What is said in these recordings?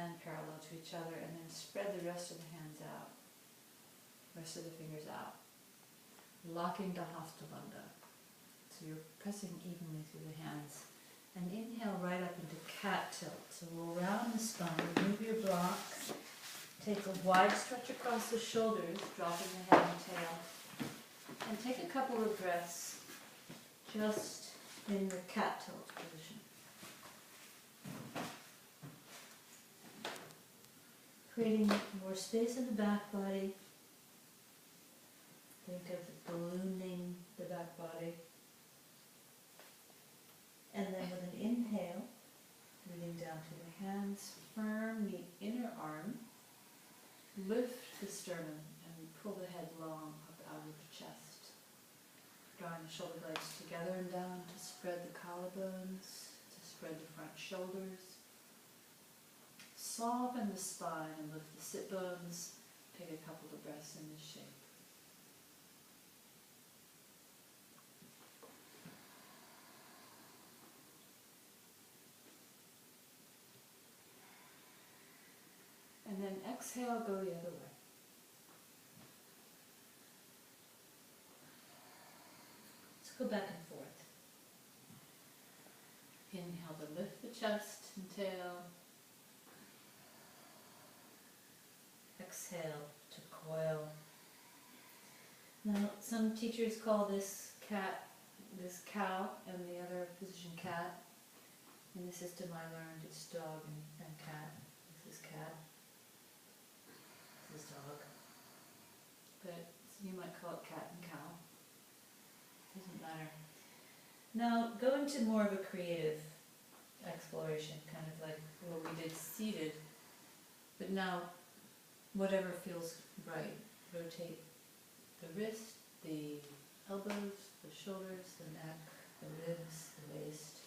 hand parallel to each other, and then spread the rest of the hands out, rest of the fingers out, locking the Haftabandha. So you're pressing evenly through the hands. And inhale right up into cat tilt. So we'll round the spine, remove your block, take a wide stretch across the shoulders, dropping the head and tail, and take a couple of breaths just in the cat tilt position. Creating more space in the back body. Think of ballooning the back body. And then with an inhale, moving down to the hands, firm the inner arm, lift the sternum and pull the head long up out of the chest. Drawing the shoulder blades together and down to spread the collarbones, to spread the front shoulders. Soften the spine and lift the sit bones. Take a couple of breaths in this shape. And then exhale, go the other way. Let's go back and forth. Inhale to lift the chest and tail. Exhale to coil. Now, some teachers call this cow, and the other position cat. In the system I learned it's dog and cat. This is cat. This is dog. But you might call it cat and cow. Doesn't matter. Now, go into more of a creative exploration, kind of like what we did seated. But now, whatever feels right. Rotate the wrist, the elbows, the shoulders, the neck, the ribs, the waist.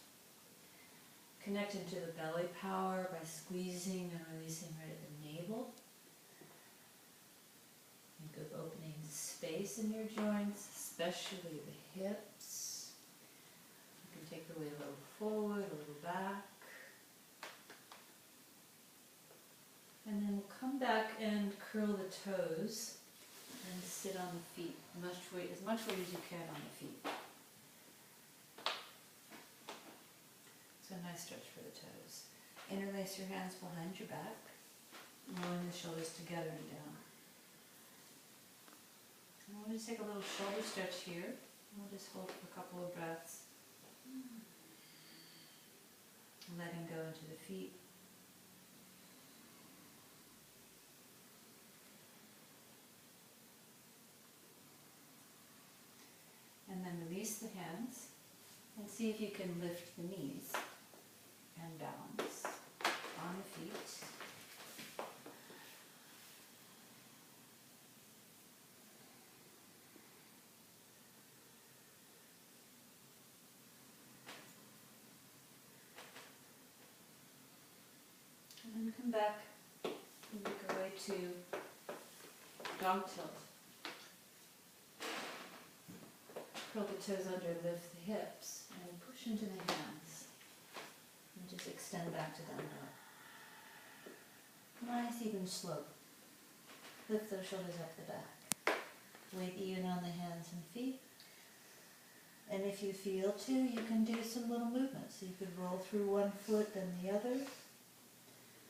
Connect into the belly power by squeezing and releasing right at the navel. Think of opening space in your joints, especially the hips. You can take the weight a little forward, a little back. And then we'll come back and curl the toes and sit on the feet. As much weight as you can on the feet. So a nice stretch for the toes. Interlace your hands behind your back, rolling the shoulders together and down. And we'll just take a little shoulder stretch here. We'll just hold for a couple of breaths. Letting go into the feet. And then release the hands and see if you can lift the knees and balance on the feet. And then come back and make our way to dog tilt. Curl the toes under, lift the hips, and push into the hands. And just extend back to down dog. Nice even slope. Lift those shoulders up the back. Weight even on the hands and feet. And if you feel to, you can do some little movements. So you could roll through one foot, then the other.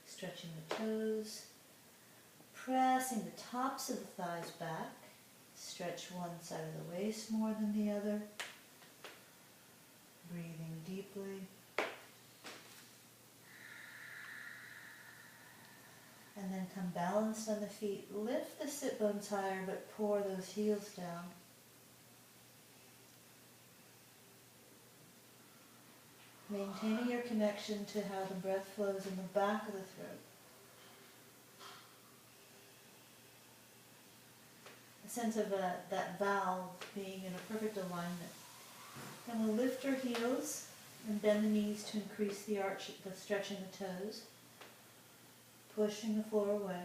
Stretching the toes. Pressing the tops of the thighs back. Stretch one side of the waist more than the other. Breathing deeply. And then come balanced on the feet. Lift the sit bones higher, but pour those heels down. Maintaining your connection to how the breath flows in the back of the throat. A sense of that valve being in a perfect alignment. Then we'll lift our heels and bend the knees to increase the arch, the stretching the toes. Pushing the floor away.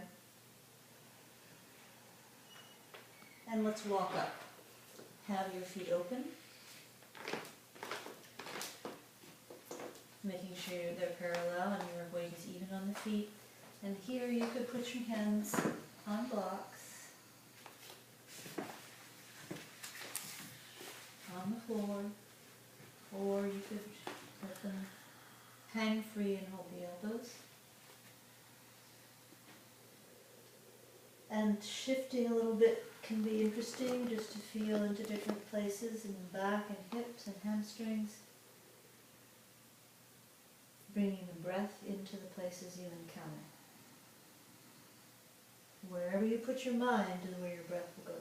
And let's walk up. Have your feet open. Making sure they're parallel and your weight is even on the feet. And here you could put your hands on blocks, on the floor, or you could let them hang free and hold the elbows. And shifting a little bit can be interesting, just to feel into different places in the back and hips and hamstrings. Bringing the breath into the places you encounter. Wherever you put your mind is where your breath will go.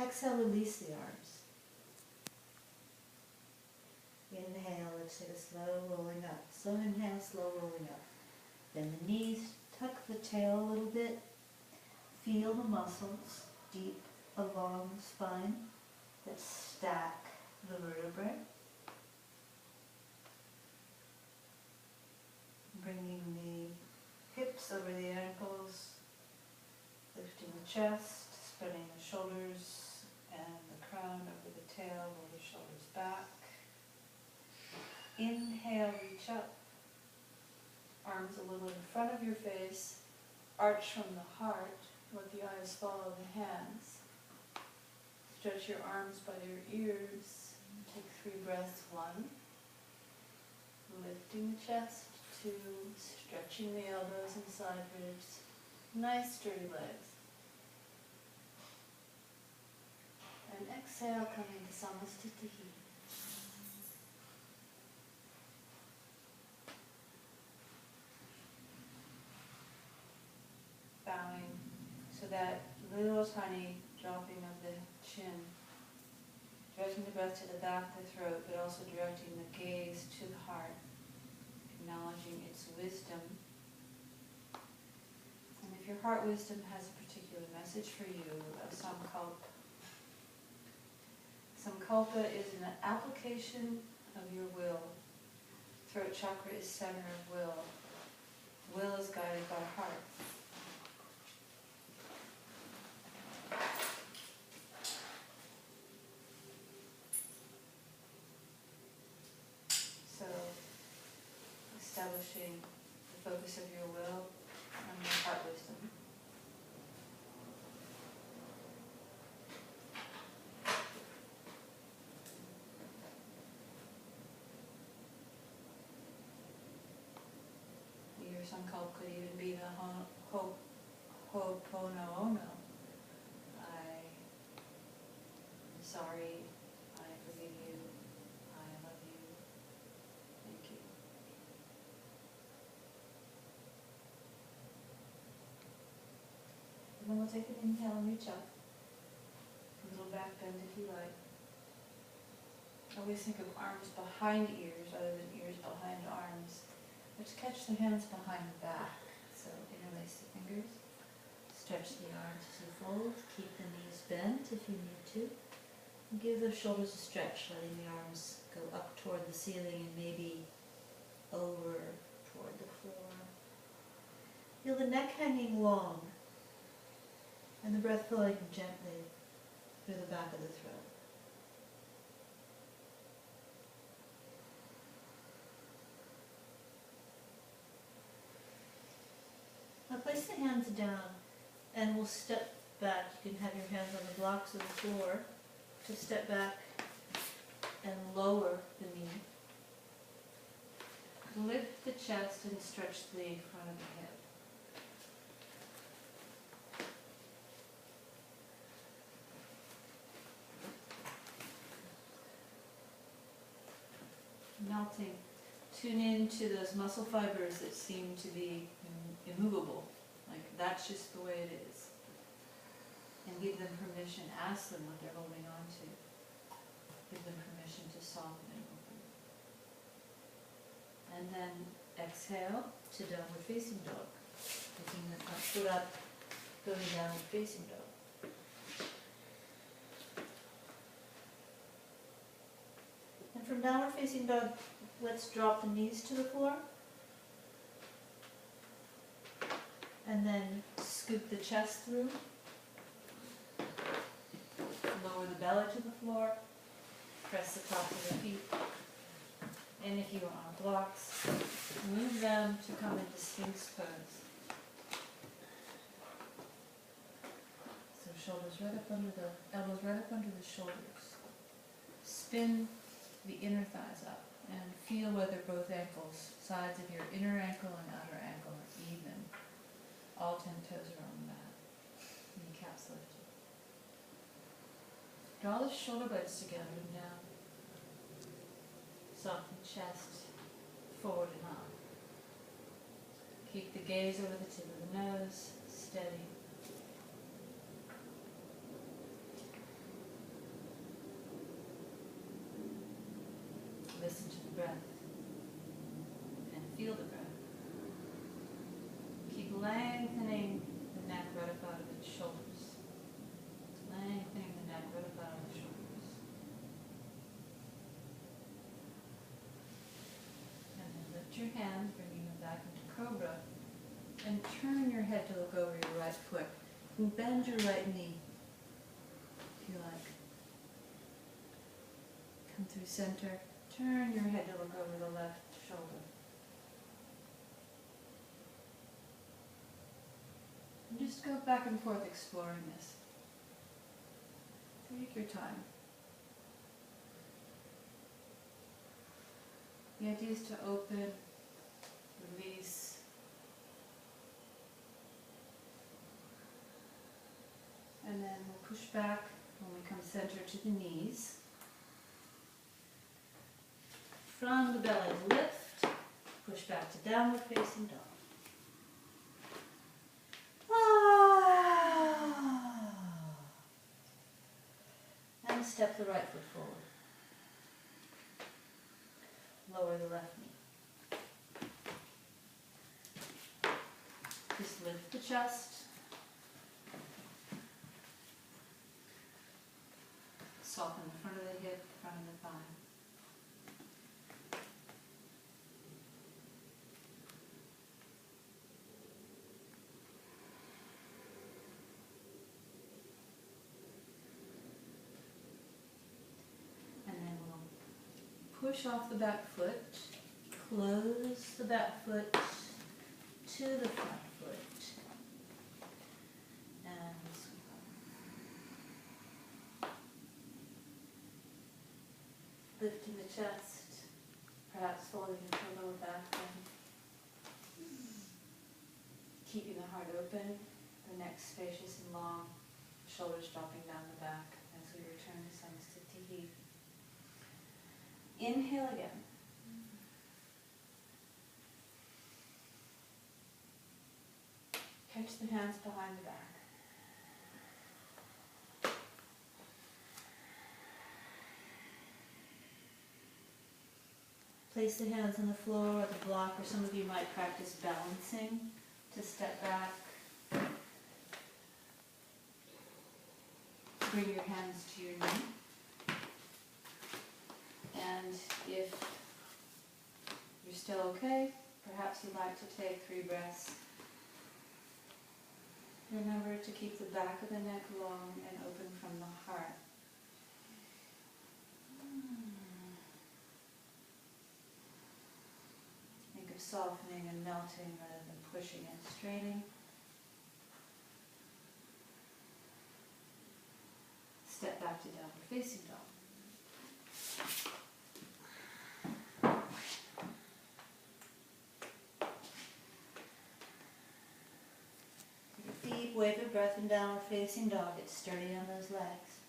Exhale, release the arms. Inhale, let's take a slow rolling up. Slow inhale, slow rolling up. Then the knees, tuck the tail a little bit. Feel the muscles deep along the spine that stack the vertebrae. Bringing the hips over the ankles, lifting the chest, spreading the shoulders and the crown over the tail, roll the shoulders back. Inhale, reach up, arms a little in front of your face, arch from the heart, let the eyes follow the hands. Stretch your arms by your ears, take 3 breaths, 1, lifting the chest, 2, stretching the elbows and side ribs, nice sturdy legs. And exhale, coming to Samasthiti. Bowing so that little tiny dropping of the chin, directing the breath to the back of the throat, but also directing the gaze to the heart, acknowledging its wisdom. And if your heart wisdom has a particular message for you of Samkalpa. Samkalpa is an application of your will. Throat chakra is center of will. Will is guided by heart. So, establishing the focus of your will on your heart wisdom. Your sankalpa could even be the Ho'oponopono. I'm sorry, I forgive you, I love you, thank you. And then we'll take an inhale and reach up. A little back bend if you like. Always think of arms behind ears rather than ears behind arms. Let's catch the hands behind the back. So interlace the fingers. Stretch the arms as you fold. Keep the knees bent if you need to. And give the shoulders a stretch, letting the arms go up toward the ceiling and maybe over toward the floor. Feel the neck hanging long and the breath flowing gently through the back of the throat. Now place the hands down and we'll step back. You can have your hands on the blocks of the floor to step back and lower the knee. Lift the chest and stretch the front of the hip. Melting. Tune in to those muscle fibers that seem to be immovable. Like that's just the way it is. And give them permission. Ask them what they're holding on to. Give them permission to soften and open. And then exhale to downward facing dog. Picking the front foot up, going downward facing dog. And from downward facing dog, let's drop the knees to the floor. And then scoop the chest through. Lower the belly to the floor. Press the tops of the feet. And if you are on blocks, move them to come into Sphinx pose. So shoulders right up under the, elbows right up under the shoulders. Spin the inner thighs up and feel whether both ankles, sides of your inner ankle and outer ankle are even. All 10 toes are on the mat. Kneecaps lifted. Draw the shoulder blades together and down. Soften chest, forward and up. Keep the gaze over the tip of the nose, steady. Listen to the breath and feel the breath. Keep lengthening the neck right up out of its shoulders. Lengthening the neck right up out of the shoulders. And then lift your hands, bringing them back into cobra. And turn your head to look over your right foot. And bend your right knee, if you like. Come through center. Turn your head to look over the left shoulder. And just go back and forth exploring this. Take your time. The idea is to open, release, and then we'll push back when we come center to the knees. From the belly, lift, push back to downward facing dog. And step the right foot forward. Lower the left knee. Just lift the chest. Soften the front of the hip, front of the thigh. Push off the back foot, close the back foot to the front foot, and sweep up. Lifting the chest, perhaps folding into a lower back bend. Keeping the heart open, the neck spacious and long, shoulders dropping down the back as we return to Samastiti. Inhale again. Catch the hands behind the back. Place the hands on the floor or the block, or some of you might practice balancing to step back. Bring your hands to your knee. And if you're still okay, perhaps you'd like to take 3 breaths. Remember to keep the back of the neck long and open from the heart. Think of softening and melting rather than pushing and straining. Step back to downward facing dog. Wave your breath in downward facing dog. Get sturdy on those legs.